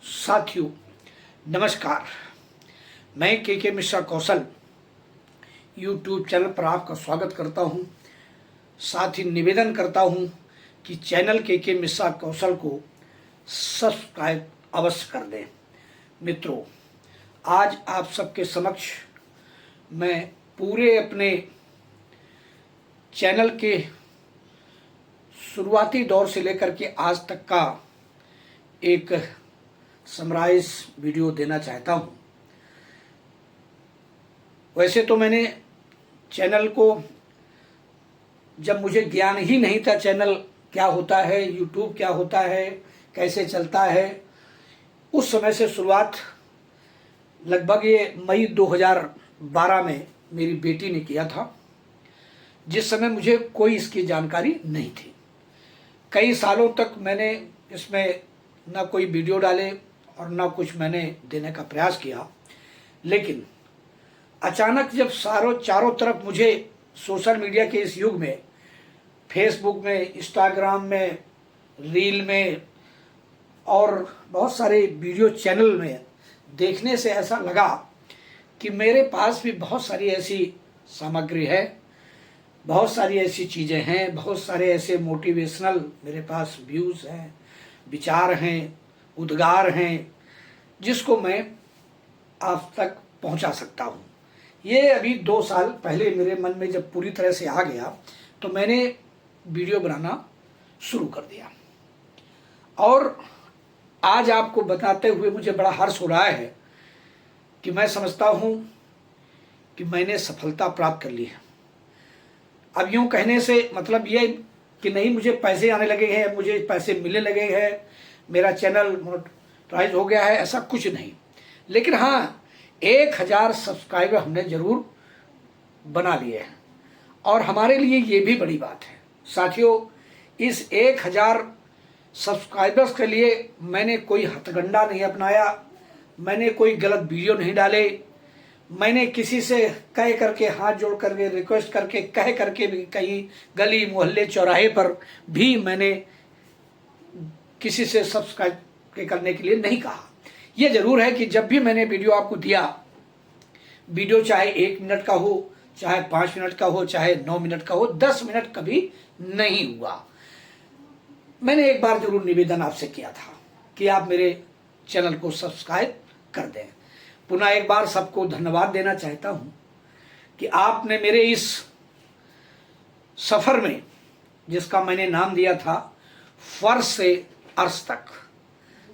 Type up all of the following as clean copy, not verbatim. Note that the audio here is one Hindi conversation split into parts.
साथियों नमस्कार। मैं के मिश्रा कौशल यूट्यूब चैनल पर आपका स्वागत करता हूं। साथ ही निवेदन करता हूं कि चैनल के मिश्रा कौशल को सब्सक्राइब अवश्य कर दें। मित्रों, आज आप सबके समक्ष मैं पूरे अपने चैनल के शुरुआती दौर से लेकर के आज तक का एक समराइज वीडियो देना चाहता हूं। वैसे तो मैंने चैनल को, जब मुझे ज्ञान ही नहीं था चैनल क्या होता है, यूट्यूब क्या होता है, कैसे चलता है, उस समय से शुरुआत लगभग ये मई 2012 में मेरी बेटी ने किया था, जिस समय मुझे कोई इसकी जानकारी नहीं थी। कई सालों तक मैंने इसमें ना कोई वीडियो डाले और ना कुछ मैंने देने का प्रयास किया, लेकिन अचानक जब चारों तरफ मुझे सोशल मीडिया के इस युग में, फेसबुक में, इंस्टाग्राम में, रील में और बहुत सारे वीडियो चैनल में देखने से ऐसा लगा कि मेरे पास भी बहुत सारी ऐसी सामग्री है, बहुत सारी ऐसी चीज़ें हैं, बहुत सारे ऐसे मोटिवेशनल मेरे पास व्यूज़ हैं, विचार हैं, उद्गार हैं, जिसको मैं आप तक पहुंचा सकता हूं। ये अभी 2 साल पहले मेरे मन में जब पूरी तरह से आ गया तो मैंने वीडियो बनाना शुरू कर दिया, और आज आपको बताते हुए मुझे बड़ा हर्ष हो रहा है कि मैं समझता हूं कि मैंने सफलता प्राप्त कर ली है। अब यूं कहने से मतलब ये कि नहीं मुझे पैसे आने लगे हैं, मुझे पैसे मिलने लगे हैं, मेरा चैनल मोनेटाइज हो गया है, ऐसा कुछ नहीं। लेकिन हाँ, 1000 सब्सक्राइबर हमने जरूर बना लिए हैं, और हमारे लिए ये भी बड़ी बात है। साथियों, इस 1000 सब्सक्राइबर्स के लिए मैंने कोई हथकंडा नहीं अपनाया, मैंने कोई गलत वीडियो नहीं डाले, मैंने किसी से कह करके, हाथ जोड़ करके, रिक्वेस्ट करके, कह करके भी कहीं गली मोहल्ले चौराहे पर भी मैंने किसी से सब्सक्राइब करने के लिए नहीं कहा। यह जरूर है कि जब भी मैंने वीडियो आपको दिया, वीडियो चाहे 1 मिनट का हो, चाहे 5 मिनट का हो, चाहे 9 मिनट का हो, 10 मिनट कभी नहीं हुआ। मैंने एक बार जरूर निवेदन आपसे किया था कि आप मेरे चैनल को सब्सक्राइब कर दें। पुनः एक बार सबको धन्यवाद देना चाहता हूं कि आपने मेरे इस सफर में, जिसका मैंने नाम दिया था फर्श से अर्श तक,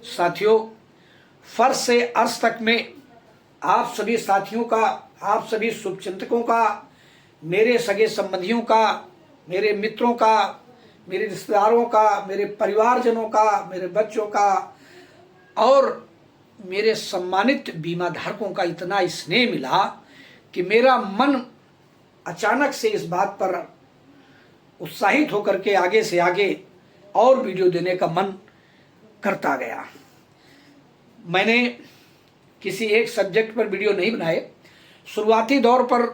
साथियों फर्श से अर्श तक में आप सभी साथियों का, आप सभी शुभचिंतकों का, मेरे सगे संबंधियों का, मेरे मित्रों का, मेरे रिश्तेदारों का, मेरे परिवारजनों का, मेरे बच्चों का और मेरे सम्मानित बीमा धारकों का इतना स्नेह मिला कि मेरा मन अचानक से इस बात पर उत्साहित होकर के आगे से आगे और वीडियो देने का मन करता गया। मैंने किसी एक सब्जेक्ट पर वीडियो नहीं बनाए। शुरुआती दौर पर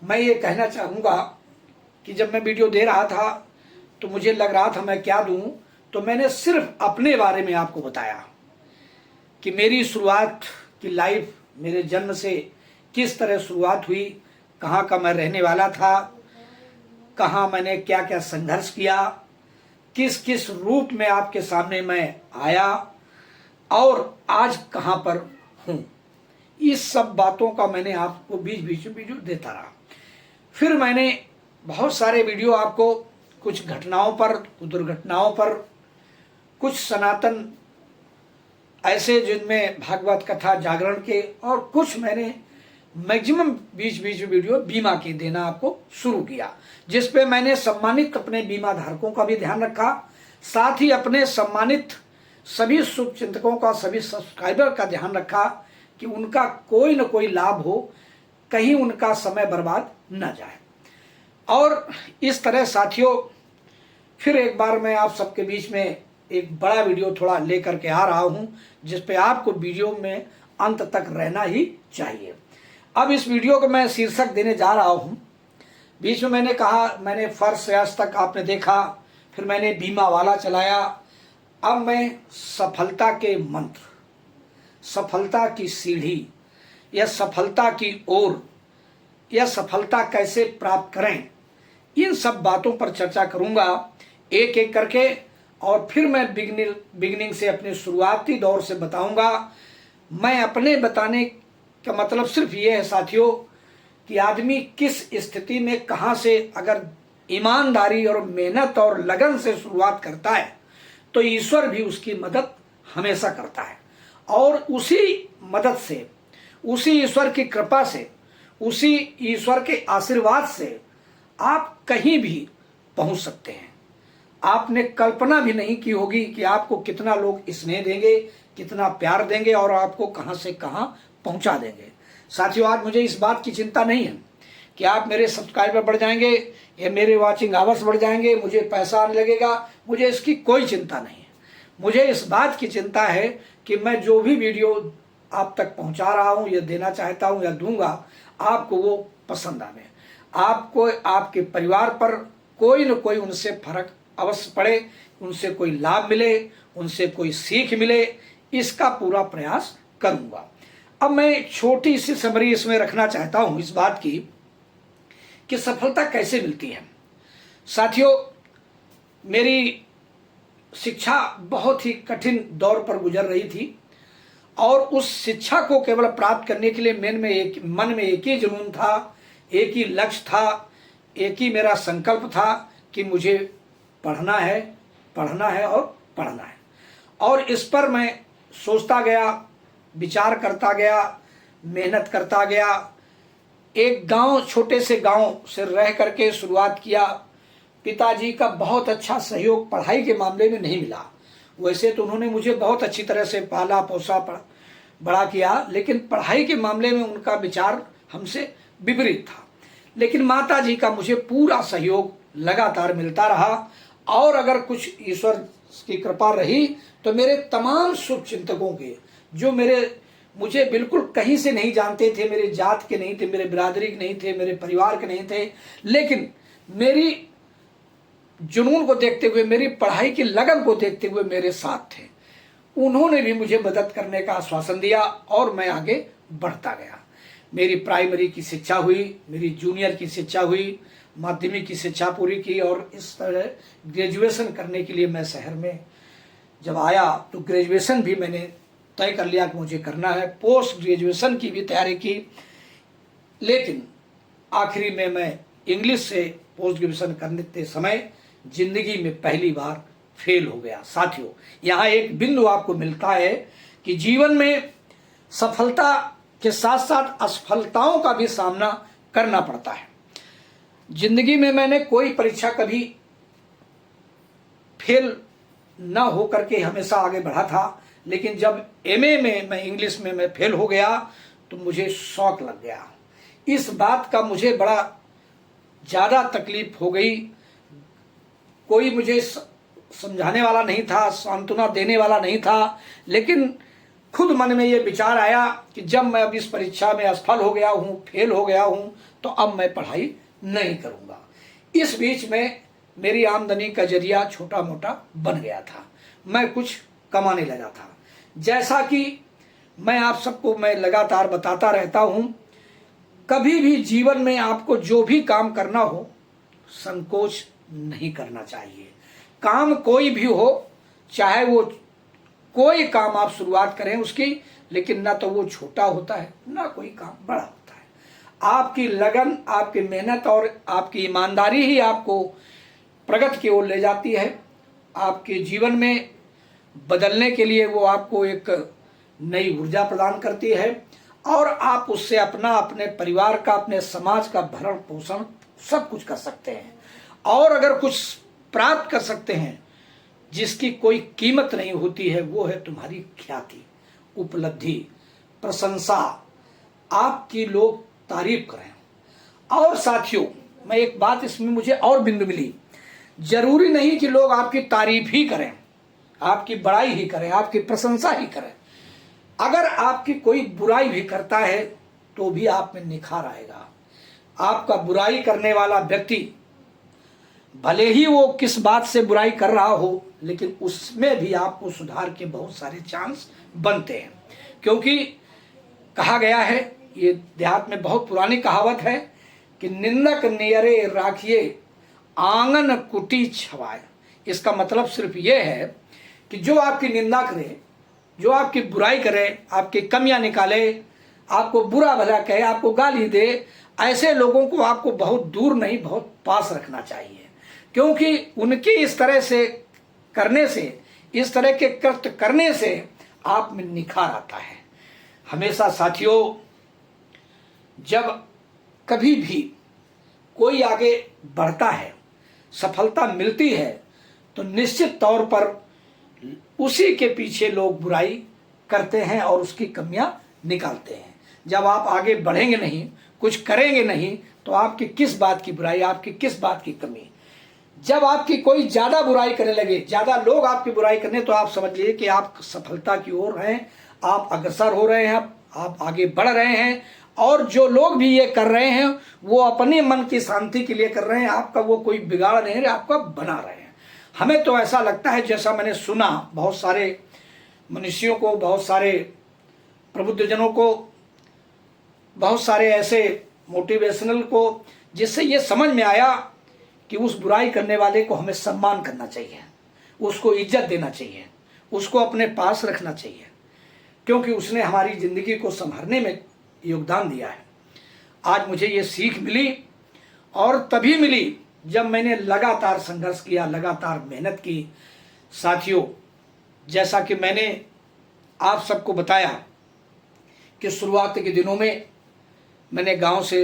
मैं ये कहना चाहूँगा कि जब मैं वीडियो दे रहा था तो मुझे लग रहा था मैं क्या दूँ, तो मैंने सिर्फ अपने बारे में आपको बताया कि मेरी शुरुआत की लाइफ, मेरे जन्म से किस तरह शुरुआत हुई, कहाँ का मैं रहने वाला था, कहाँ मैंने क्या क्या संघर्ष किया, किस किस रूप में आपके सामने मैं आया और आज कहाँ पर हूँ। इस सब बातों का मैंने आपको बीच बीच में वीडियो देता रहा। फिर मैंने बहुत सारे वीडियो आपको कुछ घटनाओं पर, कुछ दुर्घटनाओं पर, कुछ सनातन ऐसे जिनमें भागवत कथा जागरण के, और कुछ मैंने मैक्सिमम बीच बीच में वीडियो बीमा की देना आपको शुरू किया, जिस पे मैंने सम्मानित अपने बीमा धारकों का भी ध्यान रखा, साथ ही अपने सम्मानित सभी शुभचिंतकों का, सभी सब्सक्राइबर का ध्यान रखा कि उनका कोई न कोई लाभ हो, कहीं उनका समय बर्बाद न जाए। और इस तरह साथियों फिर एक बार मैं आप सबके बीच में एक बड़ा वीडियो थोड़ा लेकर के आ रहा हूं, जिस पे आपको वीडियो में अंत तक रहना ही चाहिए। अब इस वीडियो को मैं शीर्षक देने जा रहा हूं। बीच में मैंने कहा, मैंने फर्श से आज तक आपने देखा, फिर मैंने बीमा वाला चलाया, अब मैं सफलता के मंत्र, सफलता की सीढ़ी या सफलता की ओर या सफलता कैसे प्राप्त करें, इन सब बातों पर चर्चा करूंगा एक एक करके। और फिर मैं बिगनिंग से, अपने शुरुआती दौर से बताऊंगा। मैं अपने बताने का मतलब सिर्फ ये है साथियों कि आदमी किस स्थिति में कहाँ से अगर ईमानदारी और मेहनत और लगन से शुरुआत करता है तो ईश्वर भी उसकी मदद हमेशा करता है। और उसी मदद से, उसी ईश्वर की कृपा से, उसी ईश्वर के आशीर्वाद से आप कहीं भी पहुंच सकते हैं। आपने कल्पना भी नहीं की होगी कि आपको कितना लोग स्नेह देंगे, कितना प्यार देंगे और आपको कहां से कहां पहुंचा देंगे। साथियों, आज मुझे इस बात की चिंता नहीं है कि आप मेरे सब्सक्राइबर बढ़ जाएंगे या मेरे वॉचिंग आवर्स बढ़ जाएंगे, मुझे पैसा आने लगेगा, मुझे इसकी कोई चिंता नहीं है। मुझे इस बात की चिंता है कि मैं जो भी वीडियो आप तक पहुंचा रहा हूं या देना चाहता हूं या दूंगा, आपको वो पसंद आवे, आपको आपके परिवार पर कोई न कोई उनसे फर्क अवश्य पड़े, उनसे कोई लाभ मिले, उनसे कोई सीख मिले, इसका पूरा प्रयास करूंगा। अब मैं एक छोटी सी समरी इसमें रखना चाहता हूं इस बात की कि सफलता कैसे मिलती है। साथियों, मेरी शिक्षा बहुत ही कठिन दौर पर गुजर रही थी और उस शिक्षा को केवल प्राप्त करने के लिए मन में एक ही जुनून था, एक ही लक्ष्य था, एक ही मेरा संकल्प था कि मुझे पढ़ना है, पढ़ना है और पढ़ना है। और इस पर मैं सोचता गया, विचार करता गया, मेहनत करता गया। एक गांव, छोटे से गांव से रह करके शुरुआत किया। पिताजी का बहुत अच्छा सहयोग पढ़ाई के मामले में नहीं मिला। वैसे तो उन्होंने मुझे बहुत अच्छी तरह से पाला पोसा, बड़ा किया, लेकिन पढ़ाई के मामले में उनका विचार हमसे विपरीत था। लेकिन माता जी का मुझे पूरा सहयोग लगातार मिलता रहा। और अगर कुछ ईश्वर की कृपा रही तो मेरे तमाम शुभ चिंतकों के, जो मुझे बिल्कुल कहीं से नहीं जानते थे, मेरे जात के नहीं थे, मेरे बिरादरी के नहीं थे, मेरे परिवार के नहीं थे, लेकिन मेरी जुनून को देखते हुए, मेरी पढ़ाई की लगन को देखते हुए मेरे साथ थे, उन्होंने भी मुझे मदद करने का आश्वासन दिया और मैं आगे बढ़ता गया। मेरी प्राइमरी की शिक्षा हुई, मेरी जूनियर की शिक्षा हुई, माध्यमिक की शिक्षा पूरी की और इस तरह ग्रेजुएशन करने के लिए मैं शहर में जब आया तो ग्रेजुएशन भी मैंने तय कर लिया कि मुझे करना है। पोस्ट ग्रेजुएशन की भी तैयारी की, लेकिन आखिरी में मैं इंग्लिश से पोस्ट ग्रेजुएशन करते समय जिंदगी में पहली बार फेल हो गया। साथियों, यहाँ एक बिंदु आपको मिलता है कि जीवन में सफलता के साथ साथ असफलताओं का भी सामना करना पड़ता है। जिंदगी में मैंने कोई परीक्षा कभी फेल न हो करके हमेशा आगे बढ़ा था, लेकिन जब एमए में मैं इंग्लिश में मैं फेल हो गया तो मुझे शौक लग गया। इस बात का मुझे बड़ा ज़्यादा तकलीफ हो गई। कोई मुझे समझाने वाला नहीं था, सांत्वना देने वाला नहीं था, लेकिन खुद मन में ये विचार आया कि जब मैं अब इस परीक्षा में असफल हो गया हूँ, फेल हो गया हूँ, तो अब मैं पढ़ाई नहीं करूँगा। इस बीच में मेरी आमदनी का जरिया छोटा मोटा बन गया था, मैं कुछ कमाने लगा था। जैसा कि मैं आप सबको मैं लगातार बताता रहता हूँ, कभी भी जीवन में आपको जो भी काम करना हो संकोच नहीं करना चाहिए। काम कोई भी हो, चाहे वो कोई काम आप शुरुआत करें उसकी, लेकिन ना तो वो छोटा होता है ना कोई काम बड़ा होता है। आपकी लगन, आपकी मेहनत और आपकी ईमानदारी ही आपको प्रगति की ओर ले जाती है। आपके जीवन में बदलने के लिए वो आपको एक नई ऊर्जा प्रदान करती है और आप उससे अपना, अपने परिवार का, अपने समाज का भरण पोषण सब कुछ कर सकते हैं। और अगर कुछ प्राप्त कर सकते हैं जिसकी कोई कीमत नहीं होती है, वो है तुम्हारी ख्याति, उपलब्धि, प्रशंसा, आपकी लोग तारीफ करें। और साथियों, मैं एक बात इसमें मुझे और बिंदु मिली, जरूरी नहीं कि लोग आपकी तारीफ ही करें, आपकी बड़ाई ही करें, आपकी प्रशंसा ही करें। अगर आपकी कोई बुराई भी करता है तो भी आप में निखार आएगा। आपका बुराई करने वाला व्यक्ति, भले ही वो किस बात से बुराई कर रहा हो, लेकिन उसमें भी आपको सुधार के बहुत सारे चांस बनते हैं। क्योंकि कहा गया है, ये देहात में बहुत पुरानी कहावत है कि निंदक नियरे राखिए आंगन कुटी छवाए। इसका मतलब सिर्फ ये है कि जो आपकी निंदा करे, जो आपकी बुराई करे, आपकी कमियां निकाले, आपको बुरा भला कहे, आपको गाली दे, ऐसे लोगों को आपको बहुत दूर नहीं बहुत पास रखना चाहिए। क्योंकि उनके इस तरह से करने से, इस तरह के कृत्य करने से आप में निखार आता है। हमेशा साथियों, जब कभी भी कोई आगे बढ़ता है, सफलता मिलती है, तो निश्चित तौर पर उसी के पीछे लोग बुराई करते हैं और उसकी कमियां निकालते हैं। जब आप आगे बढ़ेंगे नहीं, कुछ करेंगे नहीं, तो आपकी किस बात की बुराई, आपकी किस बात की कमी। जब आपकी कोई ज्यादा बुराई करने लगे, ज्यादा लोग आपकी बुराई करने, तो आप समझ लीजिए कि आप सफलता की ओर हैं, आप अग्रसर हो रहे हैं, आप आगे बढ़ रहे हैं। और जो लोग भी ये कर रहे हैं वो अपने मन की शांति के लिए कर रहे हैं, आपका वो कोई बिगाड़ नहीं रहे, आपका बना रहे हैं। हमें तो ऐसा लगता है, जैसा मैंने सुना बहुत सारे मनुष्यों को, बहुत सारे प्रबुद्धजनों को, बहुत सारे ऐसे मोटिवेशनल को, जिससे ये समझ में आया कि उस बुराई करने वाले को हमें सम्मान करना चाहिए, उसको इज्जत देना चाहिए, उसको अपने पास रखना चाहिए, क्योंकि उसने हमारी जिंदगी को संभालने में योगदान दिया है। आज मुझे ये सीख मिली, और तभी मिली जब मैंने लगातार संघर्ष किया, लगातार मेहनत की। साथियों, जैसा कि मैंने आप सबको बताया कि शुरुआत के दिनों में मैंने गांव से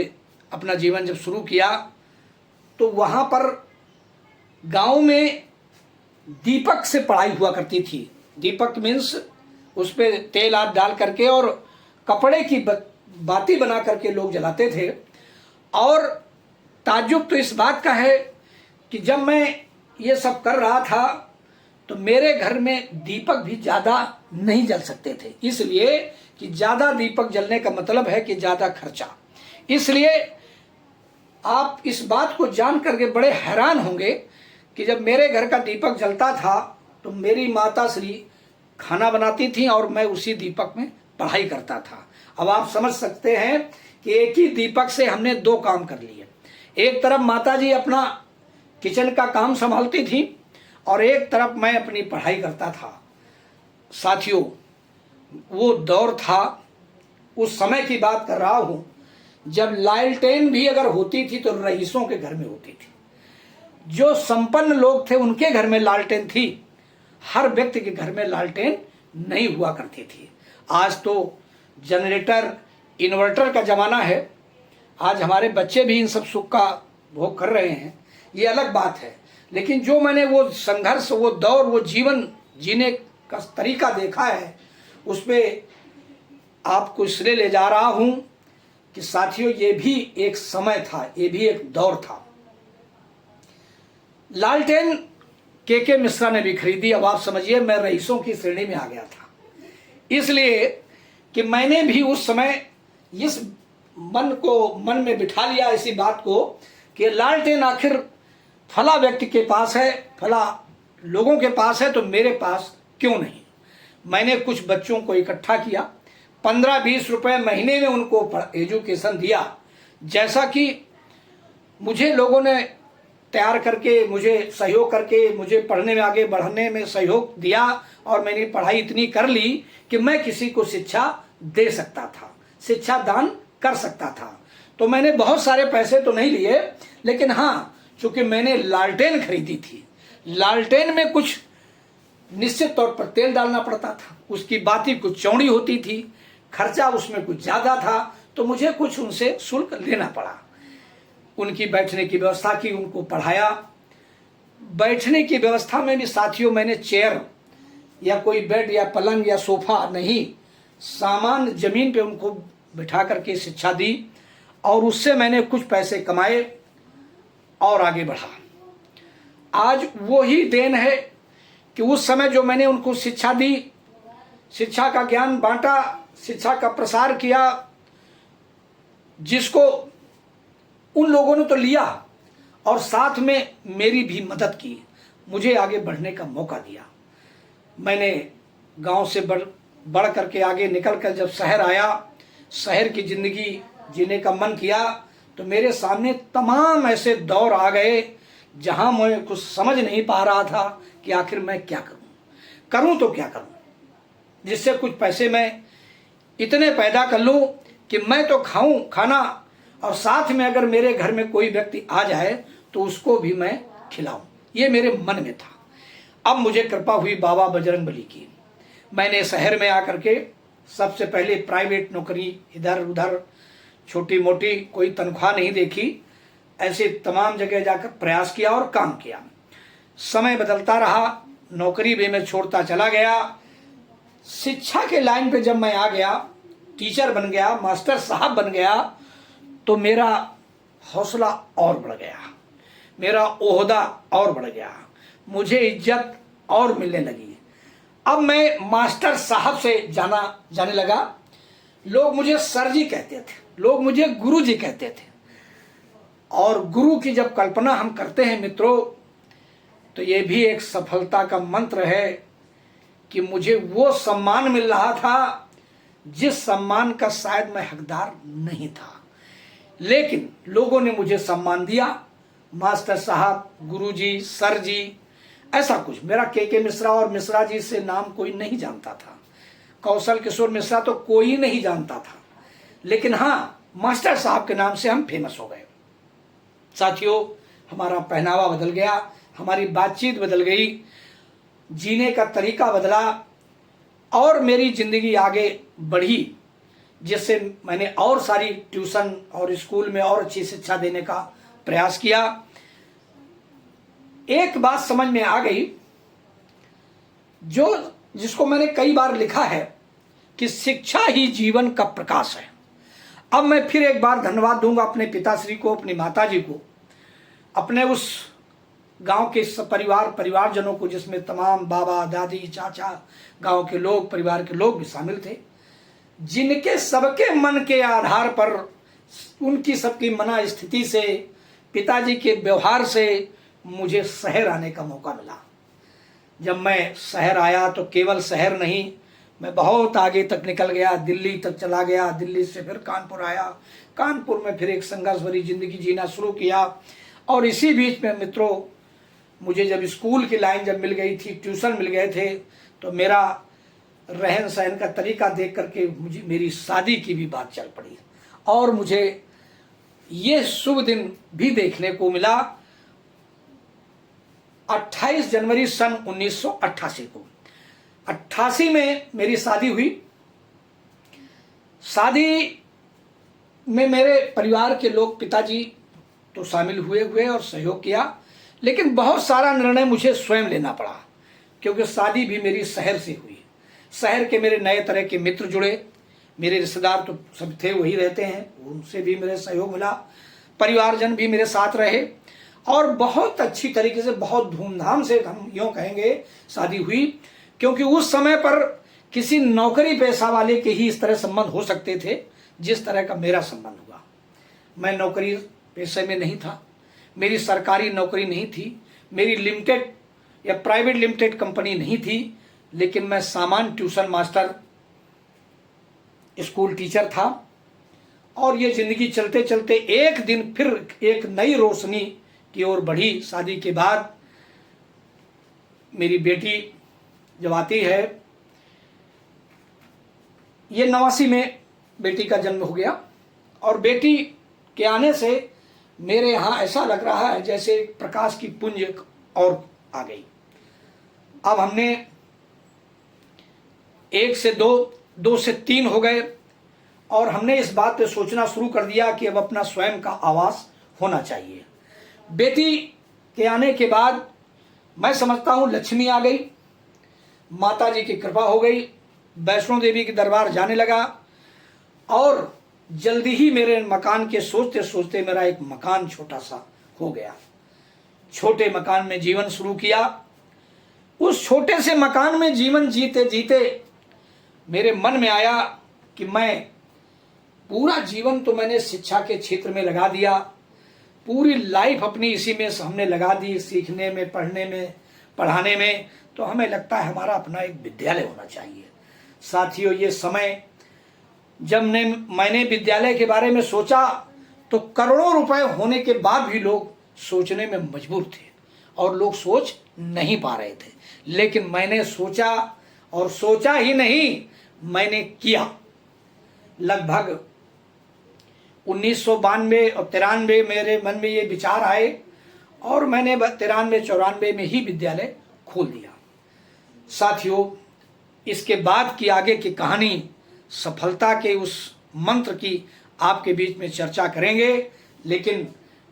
अपना जीवन जब शुरू किया, तो वहाँ पर गांव में दीपक से पढ़ाई हुआ करती थी। दीपक मीन्स उस पर तेल आदि डाल करके और कपड़े की बाती बना करके लोग जलाते थे। और ताज्जुब तो इस बात का है कि जब मैं ये सब कर रहा था तो मेरे घर में दीपक भी ज़्यादा नहीं जल सकते थे, इसलिए कि ज़्यादा दीपक जलने का मतलब है कि ज़्यादा खर्चा। इसलिए आप इस बात को जान करके बड़े हैरान होंगे कि जब मेरे घर का दीपक जलता था तो मेरी माता श्री खाना बनाती थी और मैं उसी दीपक में पढ़ाई करता था। अब आप समझ सकते हैं कि एक ही दीपक से हमने दो काम कर लिए। एक तरफ माता जी अपना किचन का काम संभालती थी और एक तरफ मैं अपनी पढ़ाई करता था। साथियों, वो दौर था, उस समय की बात कर रहा हूँ, जब लालटेन भी अगर होती थी तो रईसों के घर में होती थी। जो संपन्न लोग थे उनके घर में लालटेन थी, हर व्यक्ति के घर में लालटेन नहीं हुआ करती थी। आज तो जनरेटर, इन्वर्टर का ज़माना है। आज हमारे बच्चे भी इन सब सुख का भोग कर रहे हैं, ये अलग बात है। लेकिन जो मैंने वो संघर्ष, वो दौर, वो जीवन जीने का तरीका देखा है, उस पर आपको इसलिए ले जा रहा हूँ कि साथियों, ये भी एक समय था, ये भी एक दौर था। लालटेन के मिश्रा ने भी खरीदी। अब आप समझिए मैं रईसों की श्रेणी में आ गया था, इसलिए कि मैंने भी उस समय इस मन में बिठा लिया इसी बात को कि लालटेन आखिर फला व्यक्ति के पास है, फला लोगों के पास है, तो मेरे पास क्यों नहीं। मैंने कुछ बच्चों को इकट्ठा किया, 15-20 रुपए महीने में उनको एजुकेशन दिया। जैसा कि मुझे लोगों ने तैयार करके, मुझे सहयोग करके, मुझे पढ़ने में आगे बढ़ने में सहयोग दिया और मैंने पढ़ाई इतनी कर ली कि मैं किसी को शिक्षा दे सकता था, शिक्षा दान कर सकता था। तो मैंने बहुत सारे पैसे तो नहीं लिए, लेकिन हाँ, चूंकि मैंने लालटेन खरीदी थी, लालटेन में कुछ निश्चित तौर पर तेल डालना पड़ता था, उसकी बाती कुछ चौड़ी होती थी, खर्चा उसमें कुछ ज़्यादा था, तो मुझे कुछ उनसे शुल्क लेना पड़ा। उनकी बैठने की व्यवस्था की, उनको पढ़ाया। बैठने की व्यवस्था में भी साथियों मैंने चेयर या कोई बेड या पलंग या सोफा नहीं, सामान जमीन पे उनको बिठा करके शिक्षा दी और उससे मैंने कुछ पैसे कमाए और आगे बढ़ा। आज वो ही देन है कि उस समय जो मैंने उनको शिक्षा दी, शिक्षा का ज्ञान बांटा, शिक्षा का प्रसार किया, जिसको उन लोगों ने तो लिया और साथ में मेरी भी मदद की। मुझे आगे बढ़ने का मौका दिया। मैंने गांव से बढ़ करके आगे निकल कर जब शहर आया, शहर की ज़िंदगी जीने का मन किया, तो मेरे सामने तमाम ऐसे दौर आ गए जहां मैं कुछ समझ नहीं पा रहा था कि आखिर मैं क्या करूं तो क्या करूं, जिससे कुछ पैसे मैं इतने पैदा कर लूं कि मैं तो खाऊं खाना, और साथ में अगर मेरे घर में कोई व्यक्ति आ जाए तो उसको भी मैं खिलाऊं। ये मेरे मन में था। अब मुझे कृपा हुई बाबा बजरंगबली की। मैंने शहर में आकर के सबसे पहले प्राइवेट नौकरी, इधर उधर छोटी मोटी, कोई तनख्वाह नहीं देखी, ऐसे तमाम जगह जाकर प्रयास किया और काम किया। समय बदलता रहा, नौकरी भी मैं छोड़ता चला गया। शिक्षा के लाइन पे जब मैं आ गया, टीचर बन गया, मास्टर साहब बन गया, तो मेरा हौसला और बढ़ गया, मेरा ओहदा और बढ़ गया, मुझे इज्जत और मिलने लगी। अब मैं मास्टर साहब से जाने लगा। लोग मुझे सर जी कहते थे, लोग मुझे गुरु जी कहते थे। और गुरु की जब कल्पना हम करते हैं मित्रों, तो ये भी एक सफलता का मंत्र है कि मुझे वो सम्मान मिल रहा था जिस सम्मान का शायद मैं हकदार नहीं था, लेकिन लोगों ने मुझे सम्मान दिया। मास्टर साहब, गुरु जी, सर जी, ऐसा कुछ। मेरा के मिश्रा और मिश्रा जी से नाम कोई नहीं जानता था, कौशल किशोर मिश्रा तो कोई नहीं जानता था, लेकिन हाँ, मास्टर साहब के नाम से हम फेमस हो गए। साथियों, हमारा पहनावा बदल गया, हमारी बातचीत बदल गई, जीने का तरीका बदला और मेरी जिंदगी आगे बढ़ी, जिससे मैंने और सारी ट्यूशन और स्कूल में और अच्छी शिक्षा देने का प्रयास किया। एक बात समझ में आ गई, जिसको मैंने कई बार लिखा है कि शिक्षा ही जीवन का प्रकाश है। अब मैं फिर एक बार धन्यवाद दूंगा अपने पिताश्री को, अपनी माताजी को, अपने उस गांव के परिवारजनों को, जिसमें तमाम बाबा, दादी, चाचा, गांव के लोग, परिवार के लोग भी शामिल थे, जिनके सबके मन के आधार पर, उनकी सबकी मना स्थिति से, पिताजी के व्यवहार से मुझे शहर आने का मौका मिला। जब मैं शहर आया तो केवल शहर नहीं, मैं बहुत आगे तक निकल गया, दिल्ली तक चला गया, दिल्ली से फिर कानपुर आया, कानपुर में फिर एक संघर्ष भरी जिंदगी जीना शुरू किया। और इसी बीच में मित्रों, मुझे जब स्कूल की लाइन जब मिल गई थी, ट्यूशन मिल गए थे, तो मेरा रहन सहन का तरीका देख करके मुझे मेरी शादी की भी बात चल पड़ी। और मुझे ये शुभ दिन भी देखने को मिला 28 जनवरी सन 1988 को। 88 में मेरी शादी हुई। शादी में मेरे परिवार के लोग, पिताजी तो शामिल हुए और सहयोग किया, लेकिन बहुत सारा निर्णय मुझे स्वयं लेना पड़ा, क्योंकि शादी भी मेरी शहर से हुई। शहर के मेरे नए तरह के मित्र जुड़े, मेरे रिश्तेदार तो सब थे, वही रहते हैं, उनसे भी मेरे सहयोग मिला, परिवारजन भी मेरे साथ रहे, और बहुत अच्छी तरीके से, बहुत धूमधाम से, हम यूँ कहेंगे, शादी हुई। क्योंकि उस समय पर किसी नौकरी पेशा वाले के ही इस तरह संबंध हो सकते थे जिस तरह का मेरा संबंध हुआ। मैं नौकरी पेशे में नहीं था, मेरी सरकारी नौकरी नहीं थी, मेरी लिमिटेड या प्राइवेट लिमिटेड कंपनी नहीं थी, लेकिन मैं सामान्य ट्यूशन मास्टर, स्कूल टीचर था। और ये जिंदगी चलते चलते एक दिन फिर एक नई रोशनी की ओर बढ़ी। शादी के बाद मेरी बेटी जब आती है, ये 89 में बेटी का जन्म हो गया, और बेटी के आने से मेरे यहाँ ऐसा लग रहा है जैसे प्रकाश की पुंज और आ गई। अब हमने 1 से 2, 2 से 3 हो गए, और हमने इस बात पे सोचना शुरू कर दिया कि अब अपना स्वयं का आवास होना चाहिए। बेटी के आने के बाद मैं समझता हूँ लक्ष्मी आ गई, माता जी की कृपा हो गई, वैष्णो देवी के दरबार जाने लगा, और जल्दी ही मेरे मकान के सोचते सोचते मेरा एक मकान छोटा सा हो गया। छोटे मकान में जीवन शुरू किया। उस छोटे से मकान में जीवन जीते जीते मेरे मन में आया कि मैं पूरा जीवन तो मैंने शिक्षा के क्षेत्र में लगा दिया, पूरी लाइफ अपनी इसी में हमने लगा दी, सीखने में, पढ़ने में, पढ़ाने में, तो हमें लगता है हमारा अपना एक विद्यालय होना चाहिए। साथियों, ये समय जब मैंने विद्यालय के बारे में सोचा तो करोड़ों रुपए होने के बाद भी लोग सोचने में मजबूर थे और लोग सोच नहीं पा रहे थे। लेकिन मैंने सोचा, और सोचा ही नहीं, मैंने किया। लगभग 1992 और 93 मेरे मन में ये विचार आए और मैंने 93-94 में ही विद्यालय खोल दिया। साथियों, इसके बाद की आगे की कहानी, सफलता के उस मंत्र की आपके बीच में चर्चा करेंगे, लेकिन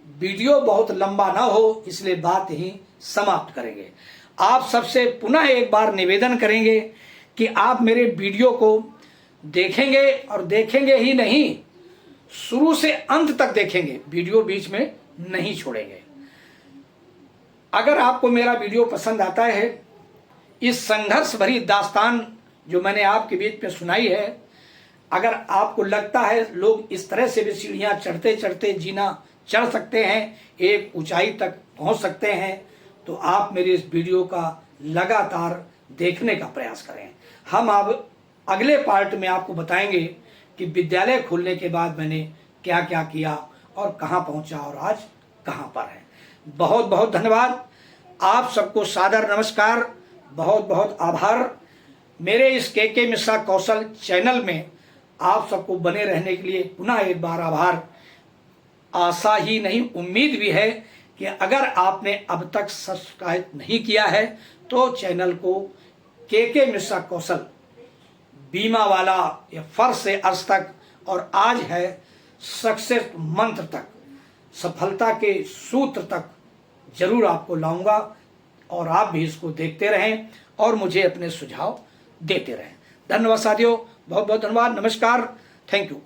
वीडियो बहुत लंबा ना हो इसलिए बात ही समाप्त करेंगे। आप सबसे पुनः एक बार निवेदन करेंगे कि आप मेरे वीडियो को देखेंगे, और देखेंगे ही नहीं, शुरू से अंत तक देखेंगे, वीडियो बीच में नहीं छोड़ेंगे। अगर आपको मेरा वीडियो पसंद आता है, इस संघर्ष भरी दास्तान जो मैंने आपके बीच में सुनाई है, अगर आपको लगता है लोग इस तरह से भी सीढ़ियां चढ़ते चढ़ते जीना चढ़ सकते हैं, एक ऊंचाई तक पहुंच सकते हैं, तो आप मेरे इस वीडियो का लगातार देखने का प्रयास करें। हम अब अगले पार्ट में आपको बताएंगे कि विद्यालय खोलने के बाद मैंने क्या क्या किया और कहां पहुंचा और आज कहां पर है। बहुत बहुत धन्यवाद। आप सबको सादर नमस्कार, बहुत बहुत आभार। मेरे इस के मिश्रा कौशल चैनल में आप सबको बने रहने के लिए पुनः एक बार आभार। आशा ही नहीं, उम्मीद भी है कि अगर आपने अब तक सब्सक्राइब नहीं किया है तो चैनल को के मिश्रा कौशल, बीमा वाला या फर्श से अर्श तक, और आज है सक्सेस मंत्र तक, सफलता के सूत्र तक जरूर आपको लाऊंगा, और आप भी इसको देखते रहें और मुझे अपने सुझाव देते रहें। धन्यवाद साथियों, बहुत बहुत धन्यवाद, नमस्कार, थैंक यू।